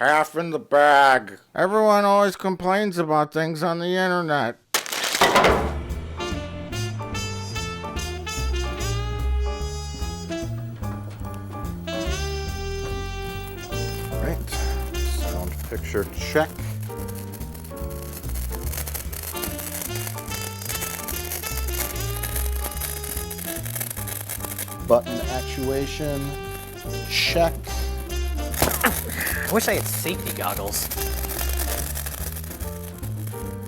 half in the bag. Everyone always complains about things on the internet. Right, sound picture check. Button actuation, check. I wish I had safety goggles.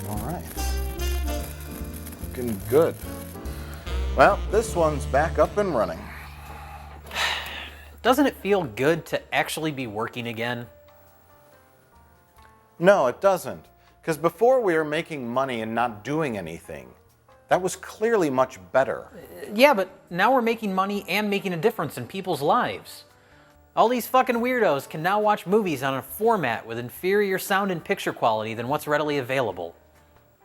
All right. Looking good. Well, this one's back up and running. Doesn't it feel good to actually be working again? No, it doesn't. Because before we were making money and not doing anything. That was clearly much better. Yeah, but now we're making money and making a difference in people's lives. All these fucking weirdos can now watch movies on a format with inferior sound and picture quality than what's readily available.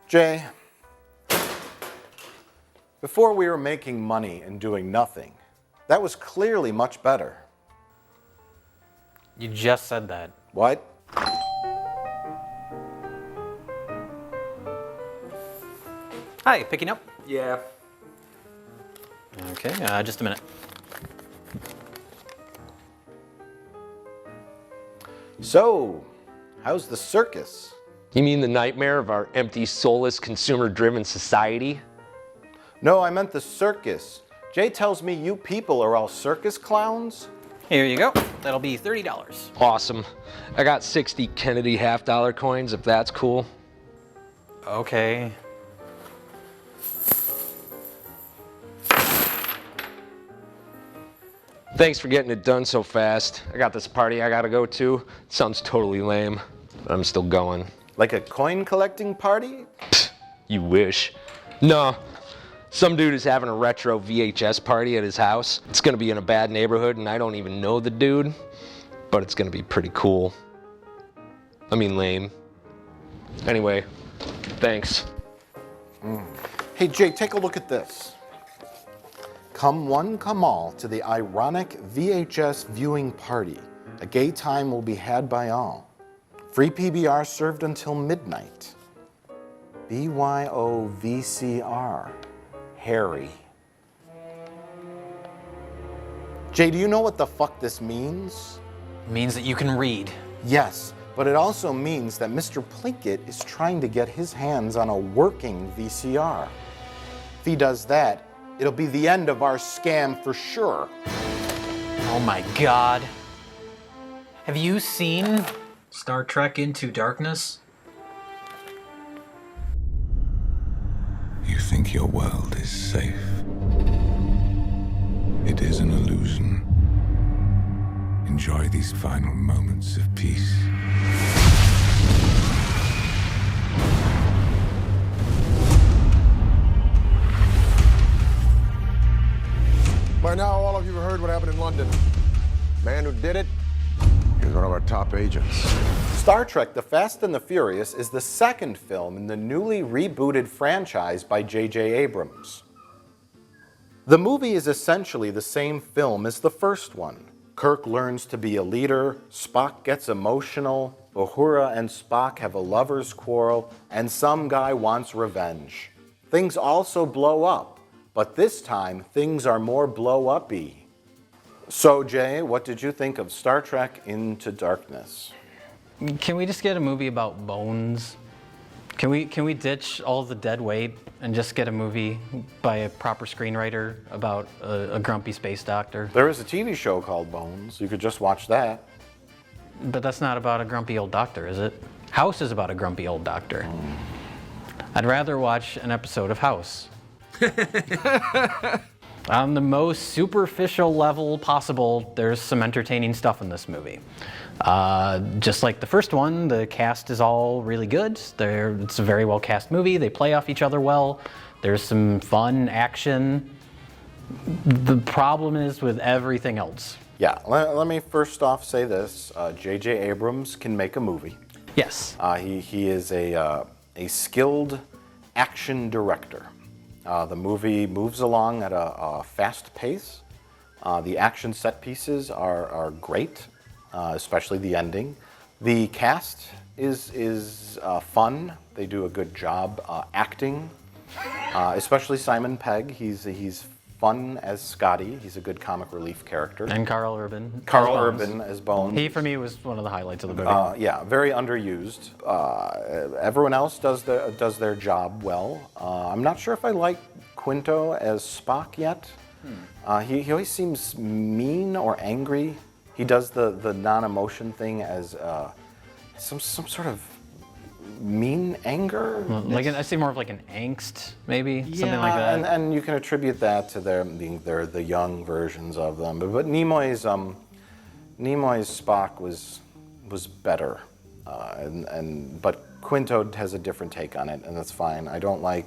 Jay, before we were making money and doing nothing, that was clearly much better. You just said that. What? Hi, picking up? Yeah. Okay, just a minute. So, how's the circus? You mean the nightmare of our empty, soulless, consumer-driven society? No, I meant the circus. Jay tells me you people are all circus clowns? Here you go. That'll be $30. Awesome. I got 60 Kennedy half-dollar coins, if that's cool. Okay. Thanks for getting it done so fast. I got this party I gotta go to. It sounds totally lame, but I'm still going. Like a coin collecting party? Pfft, you wish. No. Some dude is having a retro VHS party at his house. It's gonna be in a bad neighborhood and I don't even know the dude, but it's gonna be pretty cool. I mean lame. Anyway, thanks. Hey Jay, take a look at this. Come one, come all to the ironic VHS viewing party. A gay time will be had by all. Free PBR served until midnight. BYOVCR. Harry. Jay, do you know what the fuck this means? It means that you can read. Yes, but it also means that Mr. Plinkett is trying to get his hands on a working VCR. If he does that, it'll be the end of our scam for sure. Oh my god. Have you seen Star Trek Into Darkness? You think your world is safe. It is an illusion. Enjoy these final moments of peace. By now, all of you have heard what happened in London. Man who did it, he was one of our top agents. Star Trek The Fast and the Furious is the second film in the newly rebooted franchise by J.J. Abrams. The movie is essentially the same film as the first one. Kirk learns to be a leader, Spock gets emotional, Uhura and Spock have a lover's quarrel, and some guy wants revenge. Things also blow up. But this time, things are more blow-up-y. So, Jay, what did you think of Star Trek Into Darkness? Can we just get a movie about bones? Can we ditch all the dead weight and just get a movie by a proper screenwriter about a grumpy space doctor? There is a TV show called Bones. You could just watch that. But that's not about a grumpy old doctor, is it? House is about a grumpy old doctor. I'd rather watch an episode of House. On the most superficial level possible, there's some entertaining stuff in this movie. Just like the first one, the cast is all really good. It's a very well cast movie. They play off each other well. There's some fun action. The problem is with everything else. Yeah, let me first off say this. J.J. Abrams can make a movie. Yes. He is a skilled action director. The movie moves along at a fast pace. The action set pieces are great, especially the ending. The cast is fun. They do a good job acting, especially Simon Pegg. He's fun as Scotty. He's a good comic relief character. And Carl Urban. Carl as Bones. Urban as Bones. He, for me, was one of the highlights of the movie. Yeah, very underused. Everyone else does their job well. I'm not sure if I like Quinto as Spock yet. He always seems mean or angry. He does the non-emotion thing as some sort of mean anger. I see more of like an angst, maybe, something like that. And you can attribute that to their being the young versions of them. But Nimoy's Spock was better, but Quinto has a different take on it, and that's fine. I don't like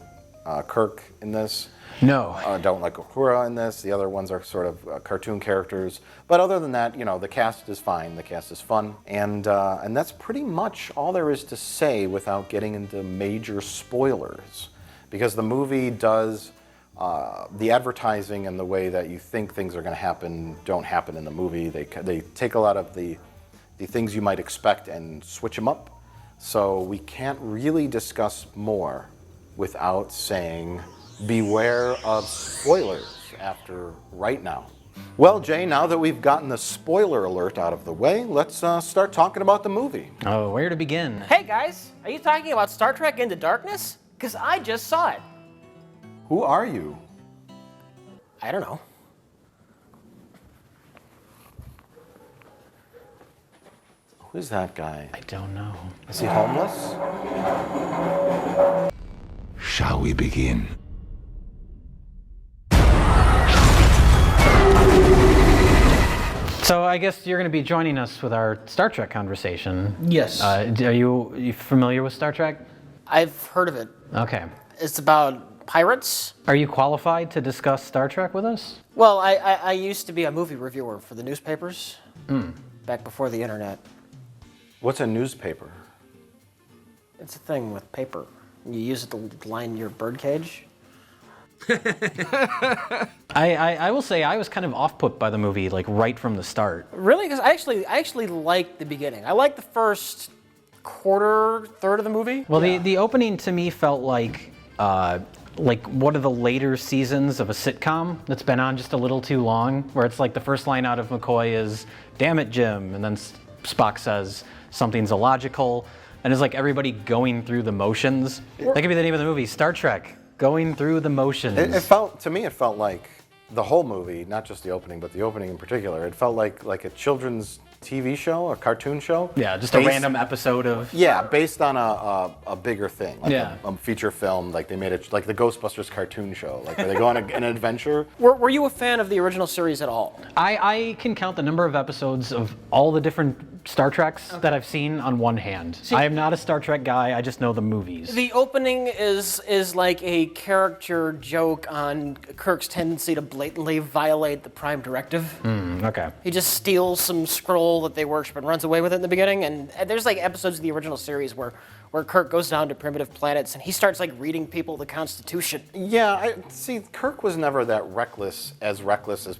Kirk in this. No. I don't like Uhura in this. The other ones are sort of cartoon characters. But other than that, the cast is fine. The cast is fun. And that's pretty much all there is to say without getting into major spoilers. Because the movie does, the advertising and the way that you think things are going to happen don't happen in the movie. They take a lot of the things you might expect and switch them up. So we can't really discuss more without saying, beware of spoilers after right now. Well, Jay, now that we've gotten the spoiler alert out of the way, let's start talking about the movie. Oh, where to begin? Hey guys, are you talking about Star Trek Into Darkness? Because I just saw it. Who are you? I don't know. Who's that guy? I don't know. Is he homeless? Shall we begin? So I guess you're going to be joining us with our Star Trek conversation. Yes. Are you familiar with Star Trek? I've heard of it. Okay. It's about pirates. Are you qualified to discuss Star Trek with us? Well, I used to be a movie reviewer for the newspapers back before the internet. What's a newspaper? It's a thing with paper. You use it to line your birdcage. I will say I was kind of off-put by the movie, like right from the start. Really? Because I actually liked the beginning. I liked the first third of the movie. Well, the opening to me felt like one of the later seasons of a sitcom that's been on just a little too long, where it's like the first line out of McCoy is, "Damn it, Jim," and then Spock says something's illogical, and it's like everybody going through the motions. That could be the name of the movie, Star Trek, Going Through the Motions. It felt like the whole movie, not just the opening, but the opening in particular. It felt like a children's TV show, a cartoon show. Yeah, just a random episode of... Yeah, based on a bigger thing, like Yeah. a feature film, like they made it, like the Ghostbusters cartoon show, like where they go on an adventure. Were you a fan of the original series at all? I can count the number of episodes of all the different Star Treks that I've seen on one hand. I am not a Star Trek guy, I just know the movies. The opening is like a character joke on Kirk's tendency to blatantly violate the Prime Directive. Okay. He just steals some scroll that they worship and runs away with it in the beginning. And there's like episodes of the original series where Kirk goes down to primitive planets and he starts like reading people the Constitution. Yeah, see, Kirk was never that reckless as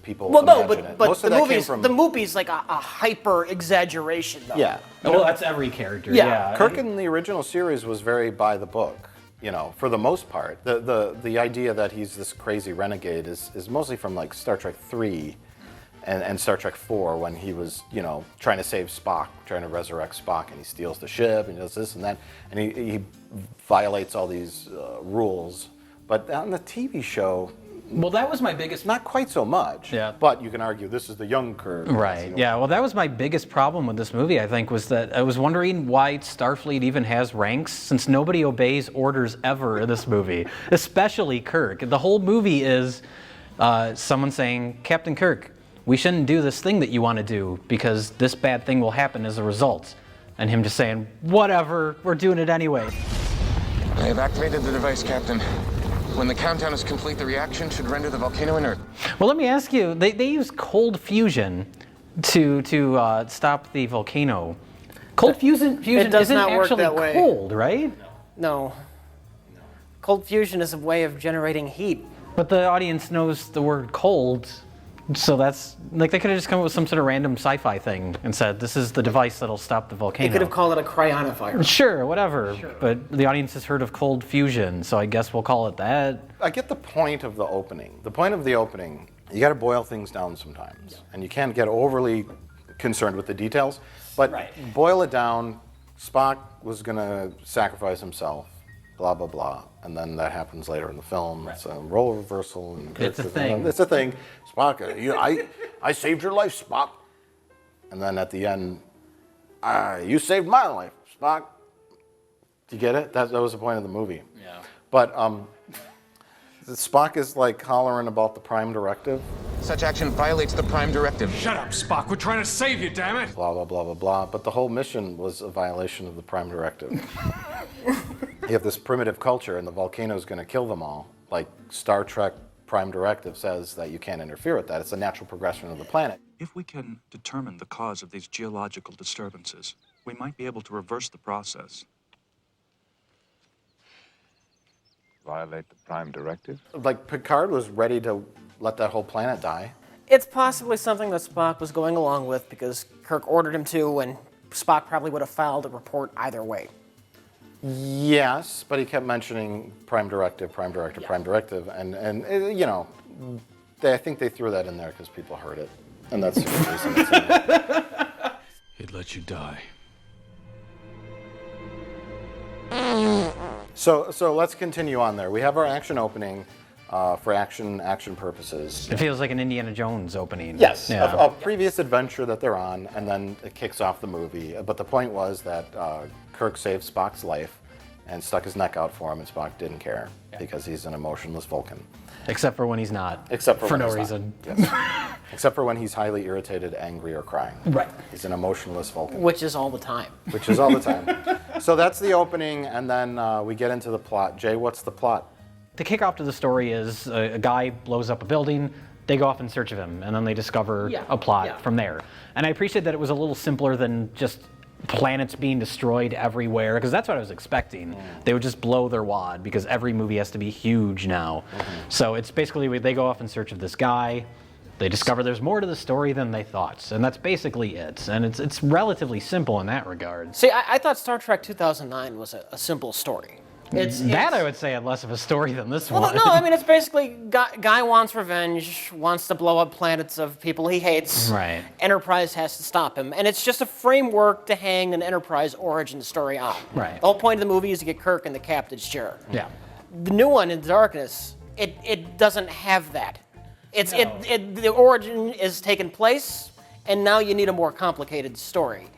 people Well, no, imagine it. but Most the of that movie's came from, the movie's like a hyper exaggeration though. yeah. Well, that's every character. Yeah. Kirk in the original series was very by the book, for the most part. The idea that he's this crazy renegade is mostly from like Star Trek 3 and Star Trek 4 when he was, trying to save Spock, trying to resurrect Spock, and he steals the ship and he does this and that, and he violates all these rules. But on the TV show, Well, that was my biggest... not quite so much. Yeah. But you can argue this is the young Kirk. Right, yeah, well, that was my biggest problem with this movie, I think, was that I was wondering why Starfleet even has ranks, since nobody obeys orders ever in this movie, especially Kirk. The whole movie is someone saying, "Captain Kirk, we shouldn't do this thing that you want to do because this bad thing will happen as a result." And him just saying, "Whatever, we're doing it anyway." I have activated the device, Captain. When the countdown is complete, the reaction should render the volcano inert. Well, let me ask you, they use cold fusion to stop the volcano. Cold fusion does isn't not work actually that way. cold, right? No. Cold fusion is a way of generating heat. But the audience knows the word cold So that's, like, they could have just come up with some sort of random sci-fi thing and said, this is the device that'll stop the volcano. They could have called it a cryonifier. Sure, whatever. Sure. But the audience has heard of cold fusion, so I guess we'll call it that. I get the point of the opening. The point of the opening, you got to boil things down sometimes. And you can't get overly concerned with the details. But boil it down, Spock was going to sacrifice himself, blah, blah, blah. And then that happens later in the film. It's a role reversal. And it's a thing. It's a thing. Spock, I saved your life, Spock. And then at the end, you saved my life, Spock. Do you get it? That was the point of the movie. Yeah. But Spock is like hollering about the Prime Directive. Such action violates the Prime Directive. Shut up, Spock. We're trying to save you, damn it. Blah, blah, blah, blah, blah. But the whole mission was a violation of the Prime Directive. You have this primitive culture, and the volcano is going to kill them all. Like Star Trek Prime Directive says that you can't interfere with that. It's a natural progression of the planet. If we can determine the cause of these geological disturbances, we might be able to reverse the process. Violate the Prime Directive? Like Picard was ready to let that whole planet die. It's possibly something that Spock was going along with because Kirk ordered him to, and Spock probably would have filed a report either way. Yes, but he kept mentioning Prime Directive, Prime Directive, Prime Directive, and you know, I think they threw that in there because people heard it, and that's the reason it's in there. He'd let you die. So let's continue on there. We have our action opening for action purposes. It feels like an Indiana Jones opening. Yes, Yeah. a previous adventure that they're on, and then it kicks off the movie. But the point was that Kirk saved Spock's life and stuck his neck out for him, and Spock didn't care because he's an emotionless Vulcan. Except for when he's not. Except for for when no he's reason. not. Yes. Except for when he's highly irritated, angry, or crying. Right. He's an emotionless Vulcan. Which is all the time. Which is all the time. So that's the opening, and then we get into the plot. Jay, what's the plot? The kickoff to the story is a guy blows up a building, they go off in search of him, and then they discover a plot from there. And I appreciate that it was a little simpler than just planets being destroyed everywhere, because that's what I was expecting. They would just blow their wad, because every movie has to be huge now. So it's basically, they go off in search of this guy, they discover there's more to the story than they thought, and that's basically it. And it's relatively simple in that regard. See, I thought Star Trek 2009 was a simple story. I would say had less of a story than this Well, one. no, I mean, it's basically guy wants revenge, wants to blow up planets of people he hates. Right. Enterprise has to stop him. And it's just a framework to hang an Enterprise origin story on. Right. The whole point of the movie is to get Kirk in the captain's chair. Yeah. The new one, In Darkness, it doesn't have that. The origin is taking place, and now you need a more complicated story.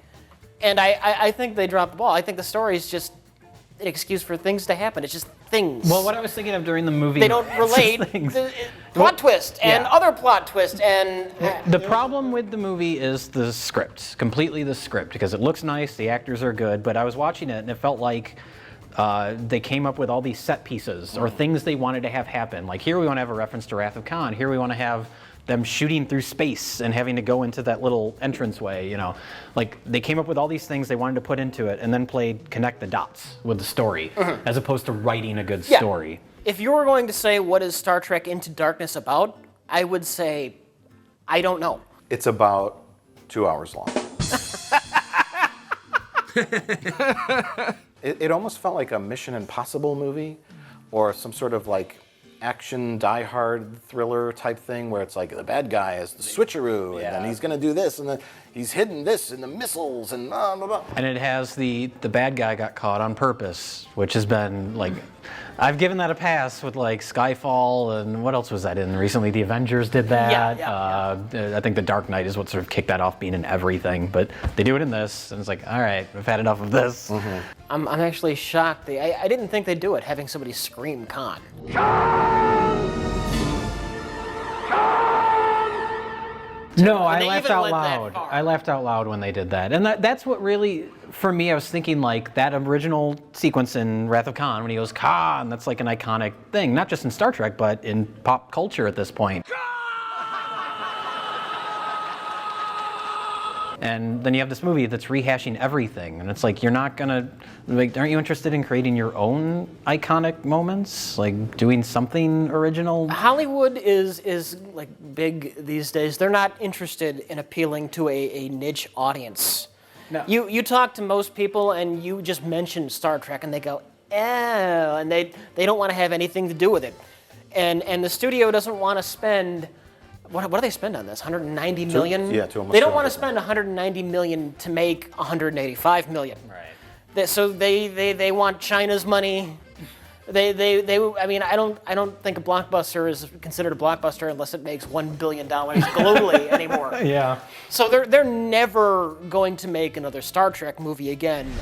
And I think they dropped the ball. I think the story is just an excuse for things to happen. It's just things. Well, what I was thinking of during the movie... They don't relate. Plot twist and other plot twist and... The problem with the movie is the script, completely the script, because it looks nice, the actors are good, but I was watching it and it felt like they came up with all these set pieces or things they wanted to have happen. Like here we want to have a reference to Wrath of Khan, here we want to have them shooting through space and having to go into that little entranceway, you know. Like, they came up with all these things they wanted to put into it and then played connect the dots with the story, as opposed to writing a good story. If you were going to say what is Star Trek Into Darkness about, I would say, I don't know. It's about 2 hours long. It almost felt like a Mission Impossible movie or some sort of like action die-hard thriller type thing where it's like the bad guy is the switcheroo and then he's going to do this and then he's hidden this in the missiles and blah, blah, blah. And it has the bad guy got caught on purpose, which has been like, I've given that a pass with like Skyfall and what else was that in recently? The Avengers did that. I think The Dark Knight is what sort of kicked that off being in everything, but they do it in this and it's like, all right, I've had enough of this. I'm actually shocked. I didn't think they'd do it, having somebody scream Khan. No, I They laughed even out went that loud. far. I laughed out loud when they did that. And that's what really, for me, I was thinking like that original sequence in Wrath of Khan when he goes, Khan, that's like an iconic thing, not just in Star Trek, but in pop culture at this point. And then you have this movie that's rehashing everything, and it's like, you're not gonna, like, aren't you interested in creating your own iconic moments? Like, doing something original? Hollywood is like big these days. They're not interested in appealing to a niche audience. No. You talk to most people and you just mention Star Trek and they go, oh, and they don't want to have anything to do with it. And the studio doesn't want to spend, what do they spend on this? 190 million? Yeah, to almost They don't want to 200 spend 190 million to make 185 million. Right. So they want China's money. I mean, I don't think a blockbuster is considered a blockbuster unless it makes $1 billion globally anymore. Yeah. So they're never going to make another Star Trek movie again.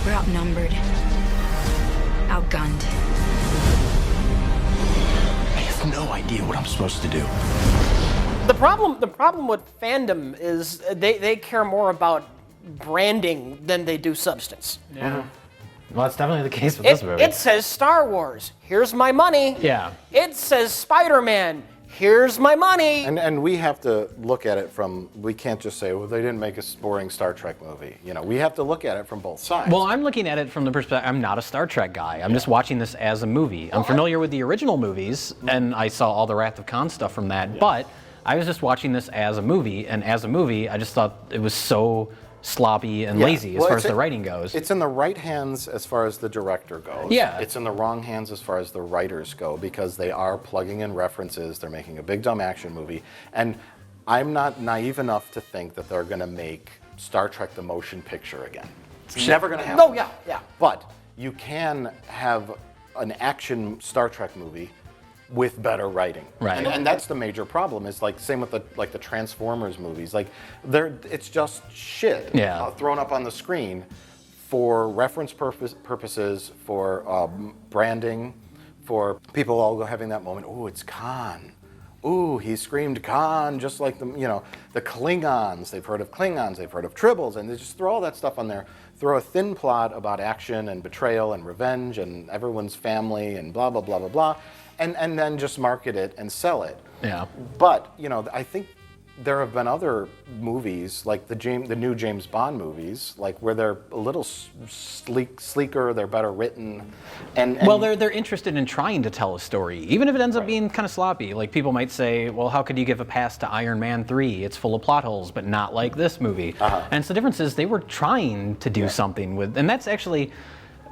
We're outnumbered, outgunned. I have no idea what I'm supposed to do. The problem with fandom is they care more about branding than they do substance. Yeah. Well, that's definitely the case with this movie. It says Star Wars, here's my money. Yeah. It says Spider-Man, here's my money. And we have to look at it from, we can't just say, well, they didn't make a boring Star Trek movie. You know, we have to look at it from both sides. Well, I'm looking at it from the perspective, I'm not a Star Trek guy. I'm just watching this as a movie. I'm familiar with the original movies, and I saw all the Wrath of Khan stuff from that, but I was just watching this as a movie, and as a movie, I just thought it was so sloppy and lazy as far as the writing goes. It's in the right hands as far as the director goes. Yeah. It's in the wrong hands as far as the writers go, because they are plugging in references. They're making a big dumb action movie. And I'm not naive enough to think that they're going to make Star Trek the motion picture again. It's never going to happen. No, yeah. But you can have an action Star Trek movie with better writing, Right. And that's the major problem. Is like same with the Transformers movies. Like it's just shit thrown up on the screen for reference purposes, for branding, for people all having that moment. Oh, it's Khan. Ooh, he screamed Khan, just like the Klingons. They've heard of Klingons. They've heard of tribbles, and they just throw all that stuff on there. Throw a thin plot about action and betrayal and revenge and everyone's family and blah blah blah blah blah. And then just market it and sell it. Yeah. But I think there have been other movies like the new James Bond movies, like where they're a little sleeker, they're better written, and well, they're interested in trying to tell a story, even if it ends up being kind of sloppy. Like people might say, well, how could you give a pass to Iron Man 3? It's full of plot holes, but not like this movie. And so the difference is they were trying to do something with, and that's actually.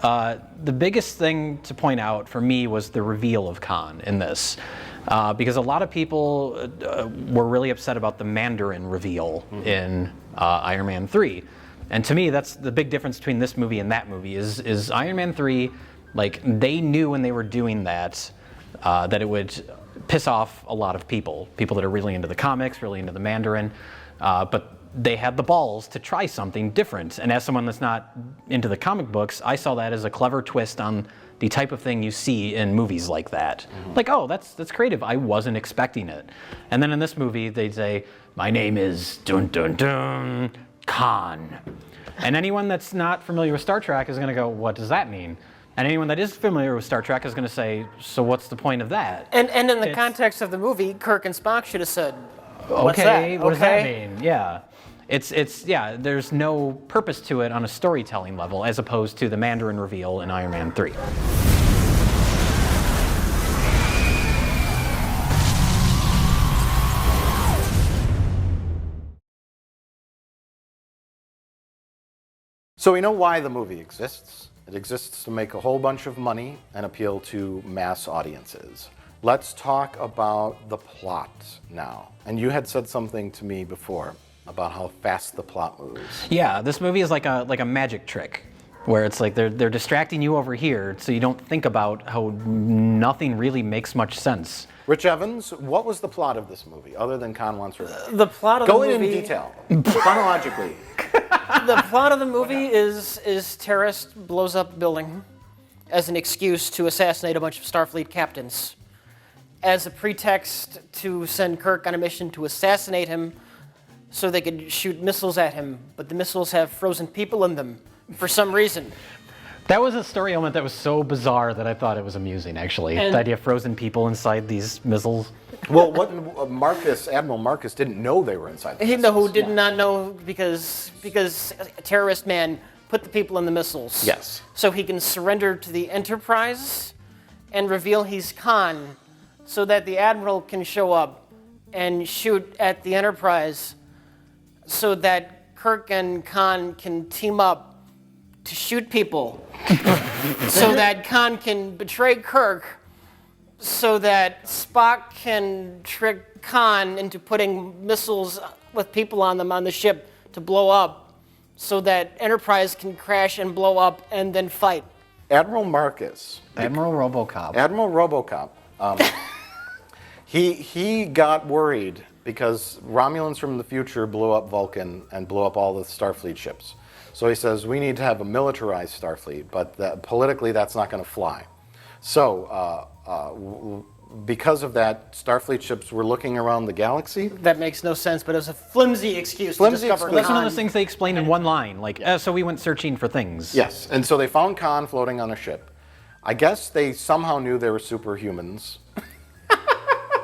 The biggest thing to point out for me was the reveal of Khan in this, because a lot of people were really upset about the Mandarin reveal in Iron Man 3. And to me, that's the big difference between this movie and that movie is Iron Man 3, like they knew when they were doing that, that it would piss off a lot of people that are really into the comics, really into the Mandarin, but they had the balls to try something different. And as someone that's not into the comic books, I saw that as a clever twist on the type of thing you see in movies like that. Like, oh, that's creative. I wasn't expecting it. And then in this movie, they'd say, my name is dun dun dun Khan. And anyone that's not familiar with Star Trek is going to go, what does that mean? And anyone that is familiar with Star Trek is going to say, so what's the point of that? And in the context of the movie, Kirk and Spock should have said, what's okay, that? what does that mean? Yeah. It's there's no purpose to it on a storytelling level as opposed to the Mandarin reveal in Iron Man 3. So we know why the movie exists. It exists to make a whole bunch of money and appeal to mass audiences. Let's talk about the plot now. And you had said something to me before about how fast the plot moves. Yeah, this movie is like a magic trick, where it's like they're distracting you over here so you don't think about how nothing really makes much sense. Rich Evans, what was the plot of this movie, other than Khan Wants Revenge? The plot of the movie... Go in detail, chronologically. The plot of the movie is terrorist blows up a building as an excuse to assassinate a bunch of Starfleet captains, as a pretext to send Kirk on a mission to assassinate him so they could shoot missiles at him, but the missiles have frozen people in them for some reason. That was a story element that was so bizarre that I thought it was amusing, actually. And- the idea of frozen people inside these missiles. Well, what Admiral Marcus didn't know they were inside the He missiles. who did not know because a terrorist man put the people in the missiles. Yes. So he can surrender to the Enterprise and reveal he's Khan so that the Admiral can show up and shoot at the Enterprise so that Kirk and Khan can team up to shoot people so that Khan can betray Kirk so that Spock can trick Khan into putting missiles with people on them on the ship to blow up so that Enterprise can crash and blow up and then fight. Admiral Marcus. Admiral RoboCop. Admiral RoboCop. He got worried because Romulans from the future blew up Vulcan and blew up all the Starfleet ships. So he says, we need to have a militarized Starfleet, but politically that's not going to fly. So because of that, Starfleet ships were looking around the galaxy. That makes no sense, but it was a flimsy excuse Flimsy to discover excuse. That's one of Khan. those things they explain in one line. Like, so we went searching for things. Yes, and so they found Khan floating on a ship. I guess they somehow knew they were superhumans.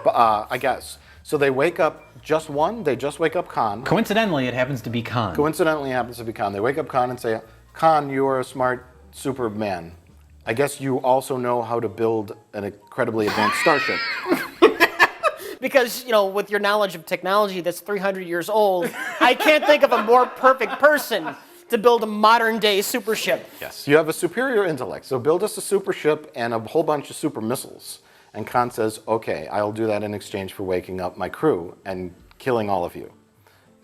I guess. So they wake up they just wake up Khan. Coincidentally, it happens to be Khan. Coincidentally, it happens to be Khan. They wake up Khan and say, Khan, you are a smart Superman. I guess you also know how to build an incredibly advanced starship. Because, with your knowledge of technology that's 300 years old, I can't think of a more perfect person to build a modern-day super ship. Yes. You have a superior intellect, so build us a super ship and a whole bunch of super missiles. And Khan says, okay, I'll do that in exchange for waking up my crew and killing all of you.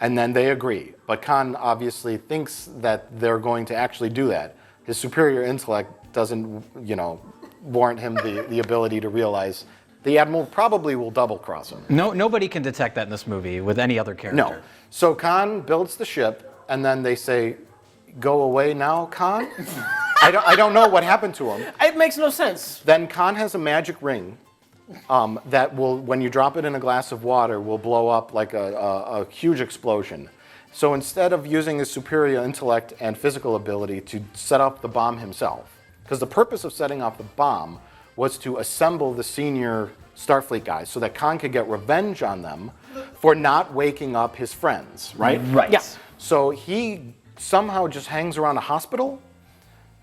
And then they agree. But Khan obviously thinks that they're going to actually do that. His superior intellect doesn't, warrant him the ability to realize the Admiral probably will double-cross him. Nobody can detect that in this movie with any other character. No. So Khan builds the ship, and then they say, go away now, Khan? I don't know what happened to him. It makes no sense. Then Khan has a magic ring that will, when you drop it in a glass of water, will blow up like a huge explosion. So instead of using his superior intellect and physical ability to set up the bomb himself, because the purpose of setting off the bomb was to assemble the senior Starfleet guys so that Khan could get revenge on them for not waking up his friends, right? Right. Yeah. So he somehow just hangs around a hospital.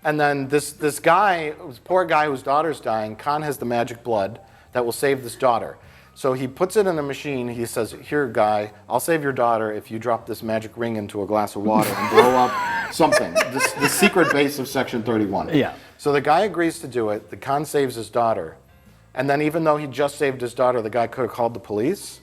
And then this guy, this poor guy whose daughter's dying, Khan has the magic blood that will save this daughter. So he puts it in a machine. He says, here, guy, I'll save your daughter if you drop this magic ring into a glass of water and blow up something, the secret base of Section 31. Yeah. So the guy agrees to do it. The Khan saves his daughter. And then even though he just saved his daughter, the guy could have called the police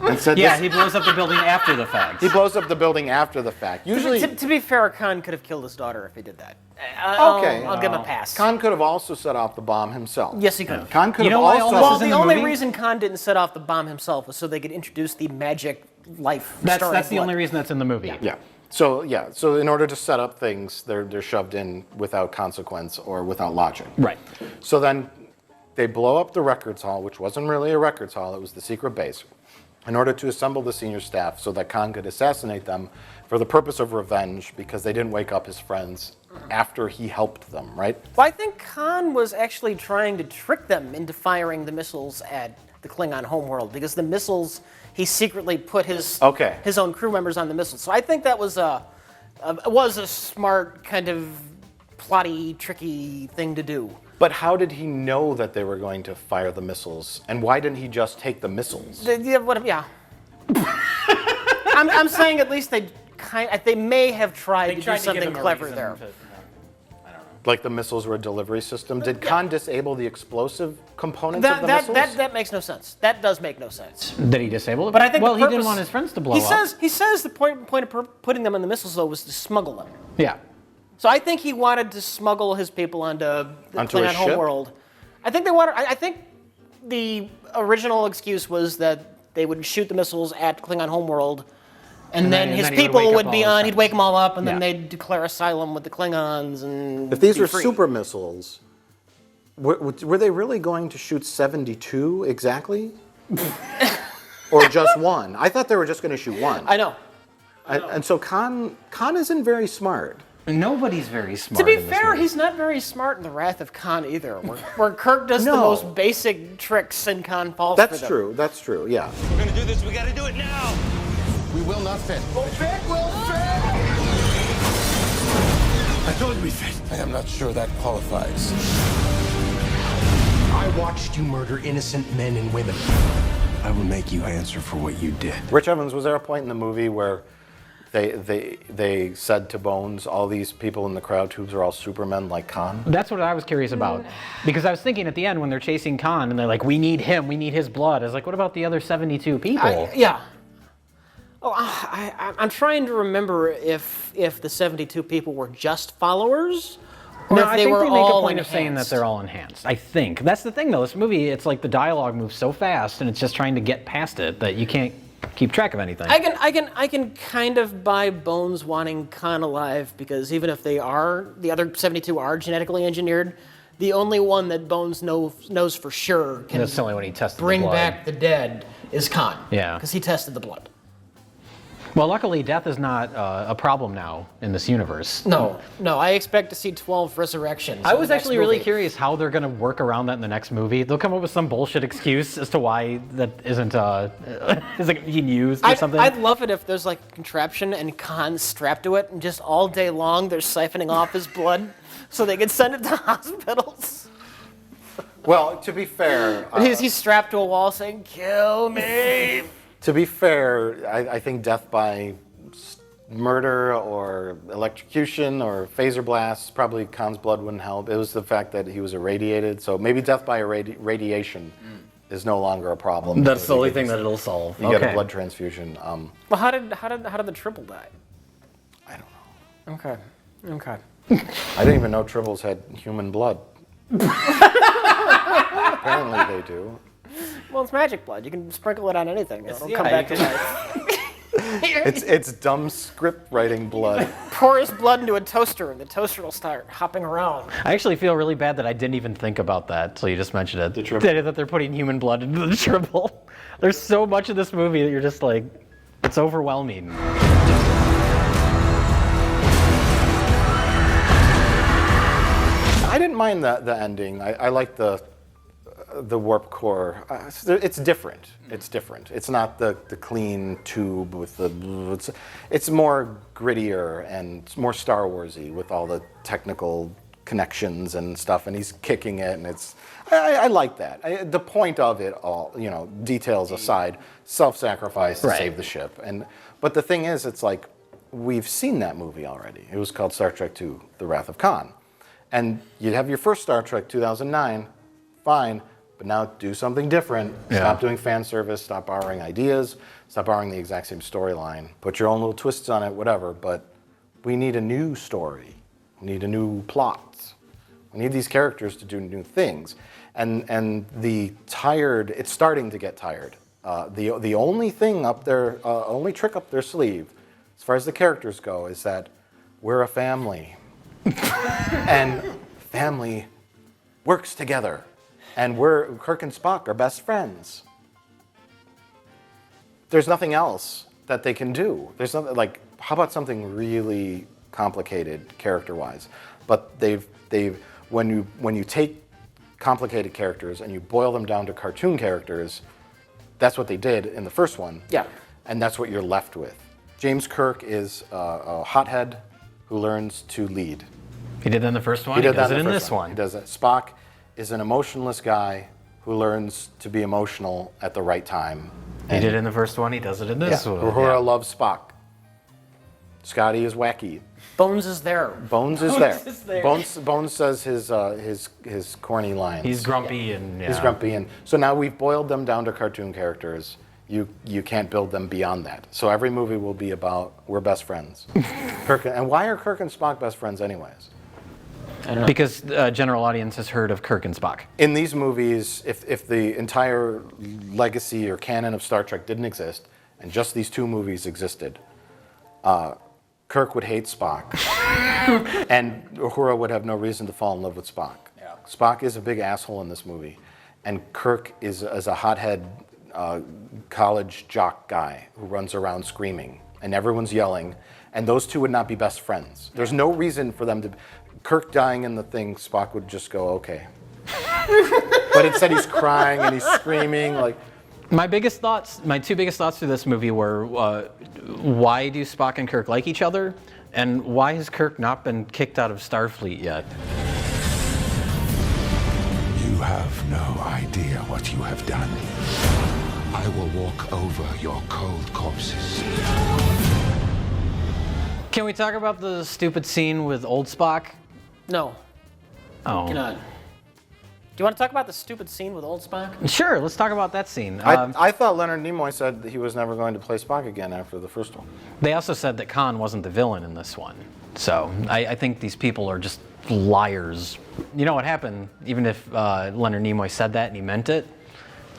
and said, Yeah, he blows up the building after the fact. he blows up the building after the fact. Usually, To be fair, Khan could have killed his daughter if he did that. Okay. I'll give him a pass. Khan could have also set off the bomb himself. Yes, he could have. Khan could You have know why also. all Well, this is in the the only movie? reason Khan didn't set off the bomb himself was so they could introduce the magic life. That's the only reason that's in the movie. Yeah. So in order to set up things, they're shoved in without consequence or without logic. Right. So then they blow up the records hall, which wasn't really a records hall, it was the secret base, in order to assemble the senior staff so that Khan could assassinate them for the purpose of revenge because they didn't wake up his friends after he helped them, right? Well, I think Khan was actually trying to trick them into firing the missiles at the Klingon homeworld because the missiles, he secretly put his own crew members on the missiles. So I think that was a smart kind of plotty, tricky thing to do. But how did he know that they were going to fire the missiles? And why didn't he just take the missiles? Yeah. I'm saying at least they may have tried to do something clever there. Like the missiles were a delivery system? Did Khan disable the explosive components of the missiles? That makes no sense. That does make no sense. Did he disable it? But I think he the purpose, didn't want his friends to blow up. He says the point of putting them on the missiles though was to smuggle them. Yeah. So I think he wanted to smuggle his people onto the Klingon homeworld. I think the original excuse was that they would shoot the missiles at Klingon homeworld, and then his people would be on. He'd wake them all up, and then they'd declare asylum with the Klingons. And if these be were free. super missiles, were they really going to shoot 72 exactly? Or just one? I thought they were just going to shoot one. I know. And so Khan isn't very smart. Nobody's very smart. To be in this fair, movie. he's not very smart in The Wrath of Khan either, where Kirk does the No. most basic tricks and Khan falls for That's them. true. That's true. Yeah. We're gonna do this. We gotta do it now. We will not fit. I told you we fit. I am not sure that qualifies. I watched you murder innocent men and women. I will make you answer for what you did. Rich Evans, was there a point in the movie where they said to Bones, all these people in the crowd tubes are all Supermen like Khan? That's what I was curious about. Because I was thinking at the end when they're chasing Khan and they're like, we need him, we need his blood. I was like, what about the other 72 people? Yeah. Oh, I'm trying to remember if the 72 people were just followers, or No, if I they think were they make a all point of saying that enhanced. they're all enhanced. I think. That's the thing though, this movie, it's like the dialogue moves so fast and it's just trying to get past it that you can't keep track of anything. I can kind of buy Bones wanting Khan alive, because even if the other 72 are genetically engineered, the only one that Bones knows for sure can That's only when he tested bring the blood. back the dead is Khan. Yeah. Because he tested the blood. Well, luckily, death is not a problem now in this universe. No, I expect to see 12 resurrections. I in was the next actually really movie. curious how they're going to work around that in the next movie. They'll come up with some bullshit excuse as to why that isn't being used or something. I'd love it if there's like a contraption and Khan's strapped to it, and just all day long they're siphoning off his blood so they can send it to hospitals. Well, to be fair, And he's strapped to a wall saying, "Kill me." to be fair, I think death by murder or electrocution or phaser blasts, probably Khan's blood wouldn't help. It was the fact that he was irradiated. So maybe death by radiation is no longer a problem. That's the You only get thing this- that it'll solve. You get a blood transfusion. Well, how did the triple die? I don't know. Okay. I didn't even know tribbles had human blood. Apparently they do. Well, it's magic blood. You can sprinkle it on anything. It'll come yeah, back you to life. It's dumb script writing blood. Pour his blood into a toaster, and the toaster will start hopping around. I actually feel really bad that I didn't even think about that until you just mentioned it. The triple. That they're putting human blood into the triple. There's so much of this movie that you're just like, it's overwhelming. I didn't mind the ending. I like the warp core. It's different. It's different. It's not the clean tube with the. It's more grittier and more Star Warsy with all the technical connections and stuff. And he's kicking it, and it's. I like that. The point of it all, details aside, self-sacrifice to save the ship. But the thing is, it's like we've seen that movie already. It was called Star Trek II: The Wrath of Khan. And you'd have your first Star Trek, 2009, fine, but now do something different. Yeah. Stop doing fan service, stop borrowing ideas, stop borrowing the exact same storyline. Put your own little twists on it, whatever, but we need a new story. We need a new plot. We need these characters to do new things. And it's starting to get tired. The only thing up there, only trick up their sleeve, as far as the characters go, is that we're a family. And family works together. And Kirk and Spock are best friends. There's nothing else that they can do. There's nothing like, how about something really complicated character-wise? But when you take complicated characters and you boil them down to cartoon characters, that's what they did in the first one. Yeah. And that's what you're left with. James Kirk is a hothead who learns to lead. He did that in the first one. He did does that it in in the this first one. He does it. Spock is an emotionless guy who learns to be emotional at the right time. He did it in the first one. He does it in this one. Uhura loves Spock. Scotty is wacky. Bones is there. Bones is there. is there. Bones says his corny lines. He's grumpy and He's grumpy, and so now we've boiled them down to cartoon characters. You can't build them beyond that. So every movie will be about we're best friends. And why are Kirk and Spock best friends anyways? Because general audience has heard of Kirk and Spock. In these movies, if the entire legacy or canon of Star Trek didn't exist, and just these two movies existed, Kirk would hate Spock, and Uhura would have no reason to fall in love with Spock. Yeah. Spock is a big asshole in this movie, and Kirk is a hothead college jock guy who runs around screaming, and everyone's yelling, and those two would not be best friends. There's no reason for them to. Kirk dying in the thing, Spock would just go, okay. But instead he's crying and he's screaming like. My two biggest thoughts through this movie were, why do Spock and Kirk like each other? And why has Kirk not been kicked out of Starfleet yet? You have no idea what you have done. I will walk over your cold corpses. Can we talk about the stupid scene with old Spock? No. Oh. Cannot. Do you want to talk about the stupid scene with old Spock? Sure, let's talk about that scene. I thought Leonard Nimoy said that he was never going to play Spock again after the first one. They also said that Khan wasn't the villain in this one. So I think these people are just liars. You know what happened? Even if Leonard Nimoy said that and he meant it,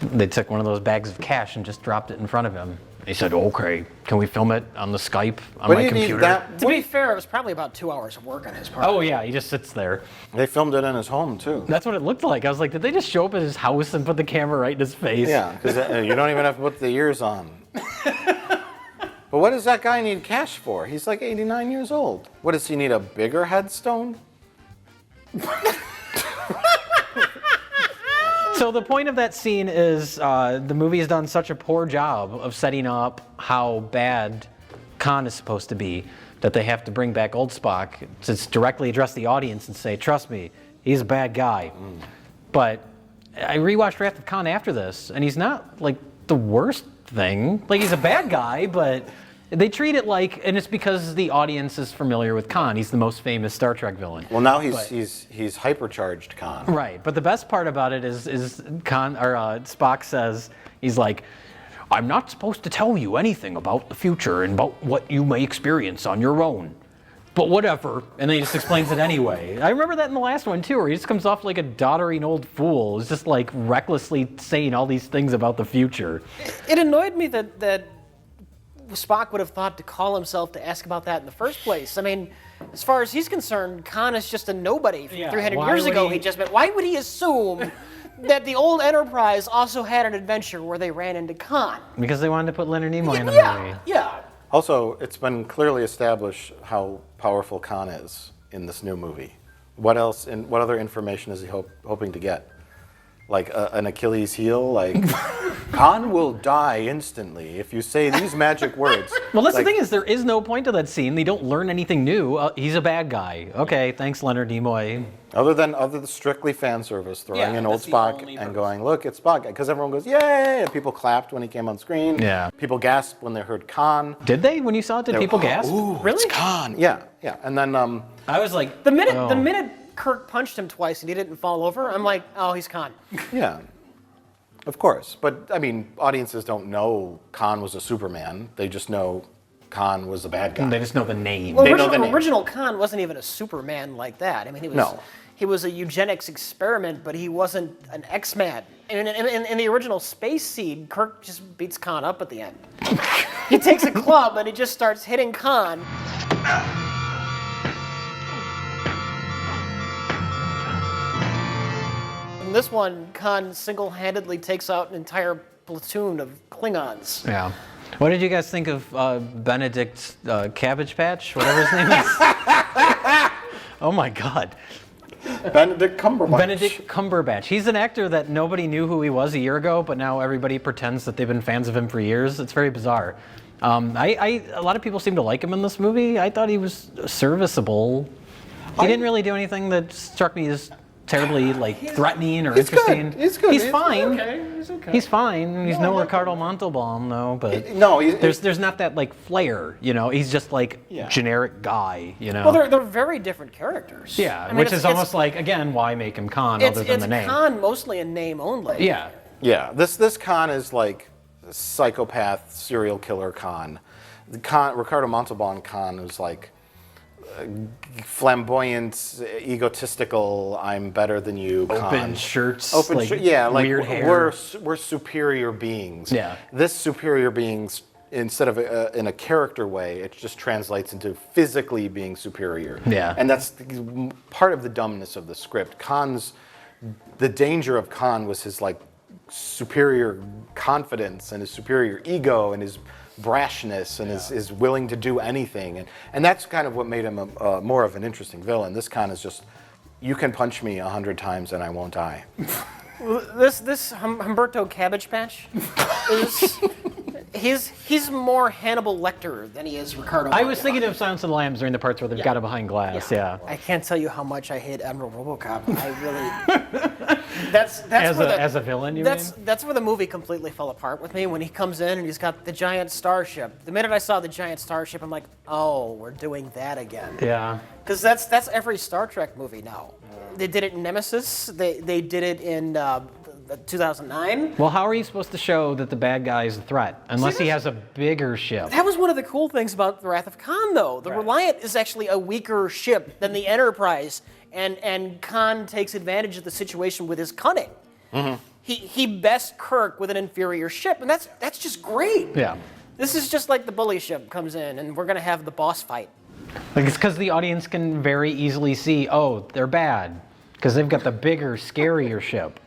they took one of those bags of cash and just dropped it in front of him. He said, okay, can we film it on the Skype on my computer? To be fair, it was probably about 2 hours of work on his part. Oh yeah, he just sits there. They filmed it in his home too. That's what it looked like. I was like, did they just show up at his house and put the camera right in his face? Yeah, because you don't even have to put the ears on. But what does that guy need cash for? He's like 89 years old. What, does he need a bigger headstone? So the point of that scene is the movie has done such a poor job of setting up how bad Khan is supposed to be that they have to bring back old Spock to directly address the audience and say, trust me, he's a bad guy. But I rewatched Wrath of Khan after this, and he's not like the worst thing. Like, he's a bad guy, but they treat it like, and it's because the audience is familiar with Khan. He's the most famous Star Trek villain. Well, now he's hypercharged Khan. Right, but the best part about it is Khan or Spock says, he's like, I'm not supposed to tell you anything about the future and about what you may experience on your own. But whatever. And then he just explains it anyway. I remember that in the last one too, where he just comes off like a doddering old fool. He's just like recklessly saying all these things about the future. It annoyed me that Spock would have thought to call himself to ask about that in the first place. I mean, as far as he's concerned, Khan is just a nobody. 300 years ago, he just meant. Why would he assume that the old Enterprise also had an adventure where they ran into Khan? Because they wanted to put Leonard Nimoy in the movie. Yeah. Also, it's been clearly established how powerful Khan is in this new movie. What else? And what other information is he hoping to get? Like an Achilles heel? Like, Khan will die instantly if you say these magic words. Well, that's the thing is there is no point to that scene. They don't learn anything new. He's a bad guy. Okay, thanks, Leonard Nimoy. Other than strictly fan service, throwing in old Spock and going, look, it's Spock. Because everyone goes, yay! And people clapped when he came on screen. Yeah. People gasped when they heard Khan. Did they? When you saw it, did people gasp? Ooh, really? It's Khan. Yeah. And then I was like, the minute Kirk punched him twice and he didn't fall over, I'm like, oh, he's Khan. Yeah. Of course. But, I mean, audiences don't know Khan was a Superman. They just know Khan was a bad guy. They just know the name. Well, original Khan wasn't even a Superman like that. I mean, he was a eugenics experiment, but he wasn't an X-Man. In the original Space Seed, Kirk just beats Khan up at the end. He takes a club and he just starts hitting Khan. In this one, Khan single-handedly takes out an entire platoon of Klingons. Yeah. What did you guys think of Benedict Cabbage Patch, whatever his name is? Oh my God. Benedict Cumberbatch. Benedict Cumberbatch. He's an actor that nobody knew who he was a year ago, but now everybody pretends that they've been fans of him for years. It's very bizarre. A lot of people seem to like him in this movie. I thought he was serviceable. He didn't really do anything that struck me as terribly threatening or interesting. He's good. He's fine. He's okay. He's fine. He's no Ricardo Montalban though, but there's not that flair, you know. He's just generic guy, you know. Well, they're very different characters. Yeah, I mean, which is almost like, again, why make him Khan other than the name? It's Khan mostly a name only. Yeah. Yeah. This Khan is like psychopath serial killer Khan. Ricardo Montalban Khan was like flamboyant, egotistical, I'm better than you, Open shirts, weird hair. We're superior beings. Yeah. This superior beings, instead of in a character way, it just translates into physically being superior. Yeah. And that's part of the dumbness of the script. The danger of Khan was his superior confidence and his superior ego and his brashness and is willing to do anything. And that's kind of what made him more of an interesting villain. This Khan is just, you can punch me 100 times and I won't die. This Humberto Cabbage Patch he's more Hannibal Lecter than he is Ricardo. I was thinking of Silence of the Lambs during the parts where they've got him behind glass. Yeah. I can't tell you how much I hate Admiral RoboCop. I really. As a villain, you mean? That's where the movie completely fell apart with me when he comes in and he's got the giant starship. The minute I saw the giant starship, I'm like, oh, we're doing that again. Yeah. Because that's every Star Trek movie now. They did it in Nemesis. They did it in 2009. Well, how are you supposed to show that the bad guy is a threat unless he has a bigger ship? That was one of the cool things about the Wrath of Khan, though. The Reliant is actually a weaker ship than the Enterprise, and Khan takes advantage of the situation with his cunning. Mm-hmm. He bests Kirk with an inferior ship, and that's just great. Yeah. This is just like the bully ship comes in, and we're gonna have the boss fight. Like, it's because the audience can very easily see, oh, they're bad, because they've got the bigger, scarier ship.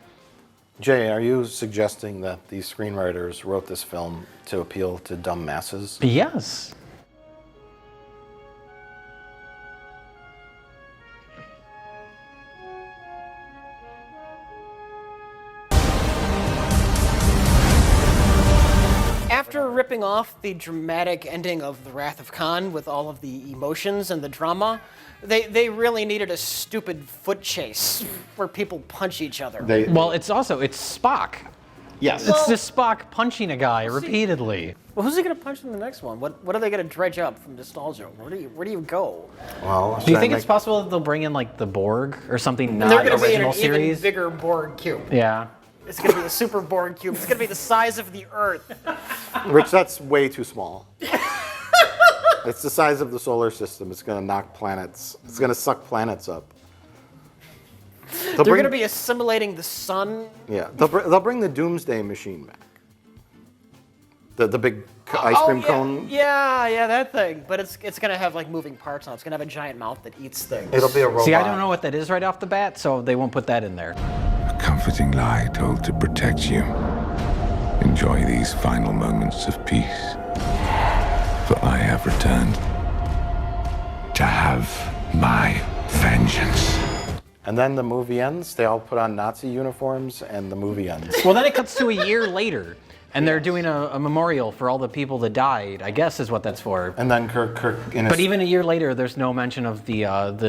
Jay, are you suggesting that the screenwriters wrote this film to appeal to dumb masses? Yes. After ripping off the dramatic ending of The Wrath of Khan with all of the emotions and the drama, they really needed a stupid foot chase where people punch each other. Well, it's Spock. Yes. It's just Spock punching a guy repeatedly. Well, who's he going to punch in the next one? What are they going to dredge up from nostalgia? Where do you go? Well, do you think it's possible that they'll bring in like the Borg or something not They're going to be in original an series? even bigger Borg cube. Yeah. It's going to be a super Borg cube. It's going to be the size of the Earth. Rich, that's way too small. It's the size of the solar system. It's going to knock planets. It's going to suck planets up. They're going to be assimilating the sun. Yeah, they'll bring the Doomsday Machine back. The big ice cream cone. Yeah, that thing. But it's going to have like moving parts now. It's going to have a giant mouth that eats things. It'll be a robot. See, I don't know what that is right off the bat, so they won't put that in there. A comforting lie told to protect you. Enjoy these final moments of peace. For I have returned to have my vengeance. And then the movie ends. They all put on Nazi uniforms, and the movie ends. Well, then it cuts to a year later, and they're doing a memorial for all the people that died, I guess is what that's for. And then Kirk But even a year later, there's no mention of the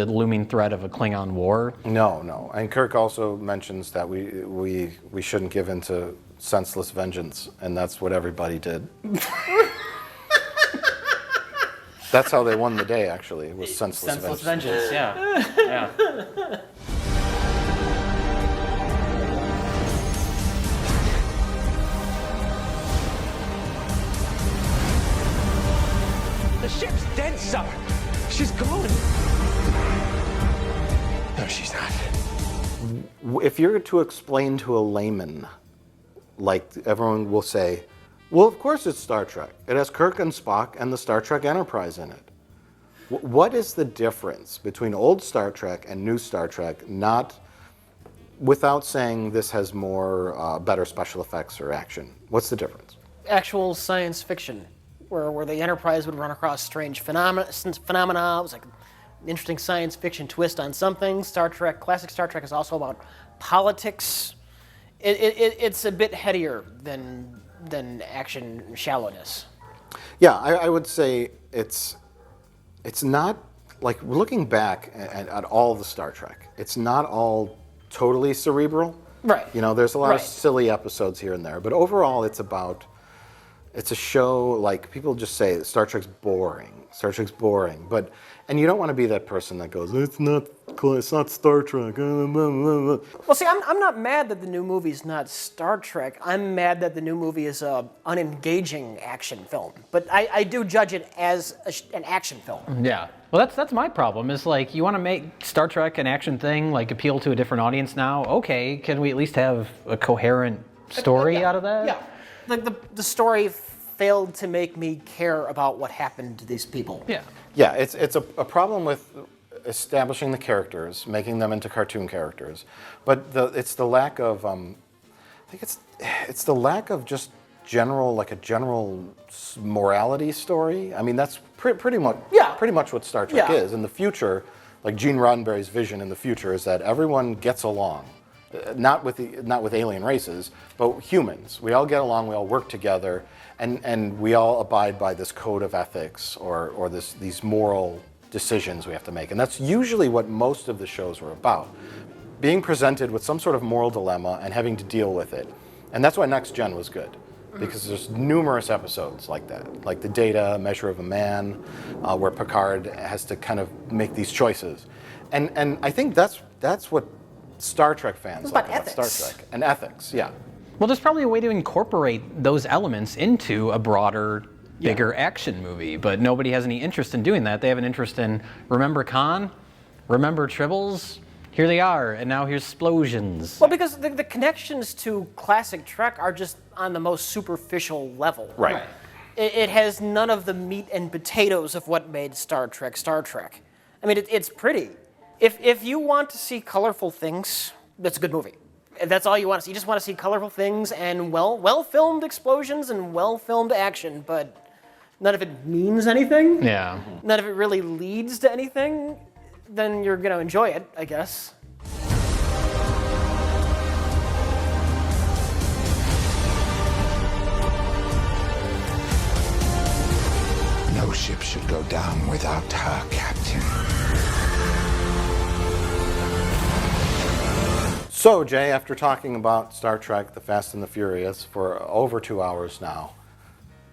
looming threat of a Klingon war. No. And Kirk also mentions that we shouldn't give in to senseless vengeance, and that's what everybody did. That's how they won the day, actually, was senseless vengeance. Yeah. The ship's dead, sir. She's gone. No, she's not. If you're to explain to a layman, like everyone will say, well, of course it's Star Trek. It has Kirk and Spock and the Star Trek Enterprise in it. What is the difference between old Star Trek and new Star Trek, not without saying this has more better special effects or action? What's the difference? Actual science fiction, where the Enterprise would run across strange phenomena. It was like an interesting science fiction twist on something. Classic Star Trek is also about politics. It's a bit headier than action shallowness. Yeah, I would say it's not, like, looking back at all the Star Trek, it's not all totally cerebral. Right. You know, there's a lot of silly episodes here and there, but overall it's a show, like, people just say Star Trek's boring, and you don't want to be that person that goes, it's not Star Trek. Well, see, I'm not mad that the new movie's not Star Trek. I'm mad that the new movie is a unengaging action film. But I do judge it as an action film. Yeah. Well, that's my problem. Is like, you want to make Star Trek an action thing, like appeal to a different audience now? Okay, can we at least have a coherent story out of that? Yeah. The story failed to make me care about what happened to these people. Yeah. Yeah, it's a problem with establishing the characters, making them into cartoon characters, but it's the lack of I think it's the lack of just general morality story. I mean, that's pretty much what Star Trek is. In the future, like Gene Roddenberry's vision in the future is that everyone gets along, not with alien races, but humans. We all get along. We all work together, and we all abide by this code of ethics or these moral decisions we have to make. And that's usually what most of the shows were about. Being presented with some sort of moral dilemma and having to deal with it. And that's why Next Gen was good, because there's numerous episodes like that, like the Data, Measure of a Man, where Picard has to kind of make these choices. And I think that's what Star Trek fans like about Star Trek. And ethics, yeah. Well, there's probably a way to incorporate those elements into a broader, bigger action movie, but nobody has any interest in doing that. They have an interest in, remember Khan? Remember Tribbles? Here they are, and now here's explosions. Well, because the connections to classic Trek are just on the most superficial level. Right. It has none of the meat and potatoes of what made Star Trek Star Trek. I mean, it's pretty. If you want to see colorful things, that's a good movie. If that's all you want to see. You just want to see colorful things and well-filmed explosions and well-filmed action, but none of it means anything. Yeah. None of it really leads to anything. Then you're going to enjoy it, I guess. No ship should go down without her captain. So, Jay, after talking about Star Trek, The Fast and the Furious for over 2 hours now,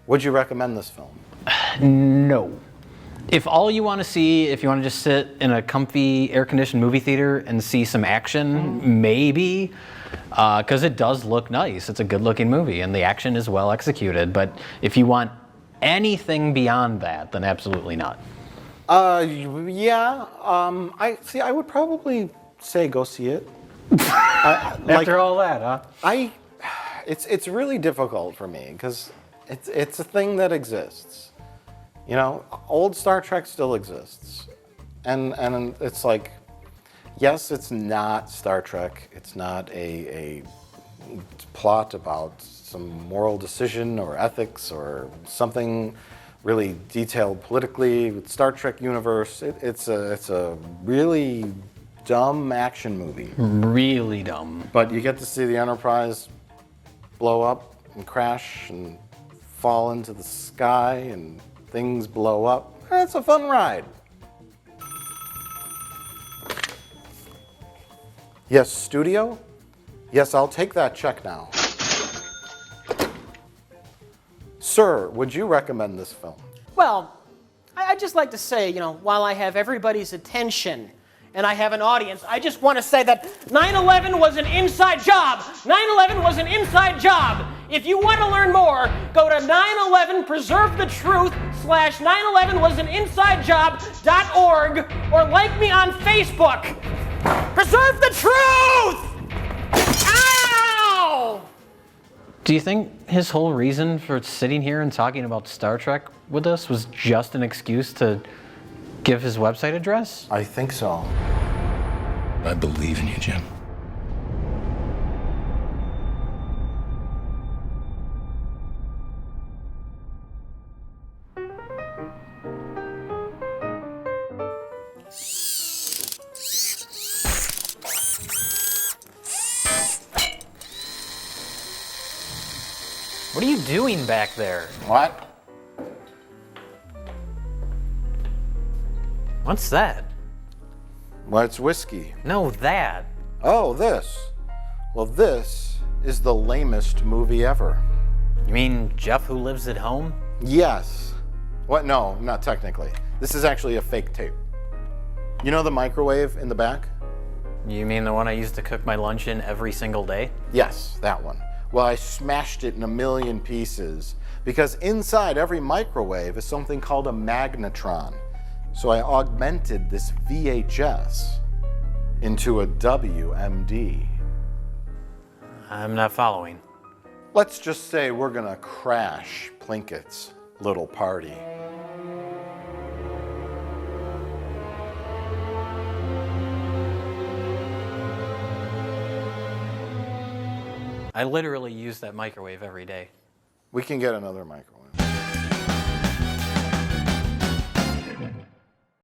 would you recommend this film? No. If all you want to see, if you want to just sit in a comfy, air-conditioned movie theater and see some action, maybe, because it does look nice. It's a good-looking movie, and the action is well executed. But if you want anything beyond that, then absolutely not. Yeah. I would probably say go see it. After all that, huh? It's really difficult for me because it's a thing that exists. You know, old Star Trek still exists. And it's like, yes, it's not Star Trek. It's not a plot about some moral decision or ethics or something really detailed politically with Star Trek universe. It's a really dumb action movie. Really dumb. But you get to see the Enterprise blow up and crash and fall into the sky and things blow up. It's a fun ride. Yes, studio? Yes, I'll take that check now. Sir, would you recommend this film? Well, I'd just like to say, you know, while I have everybody's attention and I have an audience, I just want to say that 9/11 was an inside job. 9/11 was an inside job. If you want to learn more, go to 911preservethetruth/911wasanincidejob.org or like me on Facebook. Preserve the truth! Ow! Do you think his whole reason for sitting here and talking about Star Trek with us was just an excuse to give his website address? I think so. I believe in you, Jim. What are you doing back there? What? What's that? Well, it's whiskey. No, that. Oh, this. Well, this is the lamest movie ever. You mean Jeff Who Lives at Home? Yes. What? No, not technically. This is actually a fake tape. You know the microwave in the back? You mean the one I used to cook my lunch in every single day? Yes, that one. Well, I smashed it in a million pieces because inside every microwave is something called a magnetron. So I augmented this VHS into a WMD. I'm not following. Let's just say we're gonna crash Plinkett's little party. I literally use that microwave every day. We can get another microwave.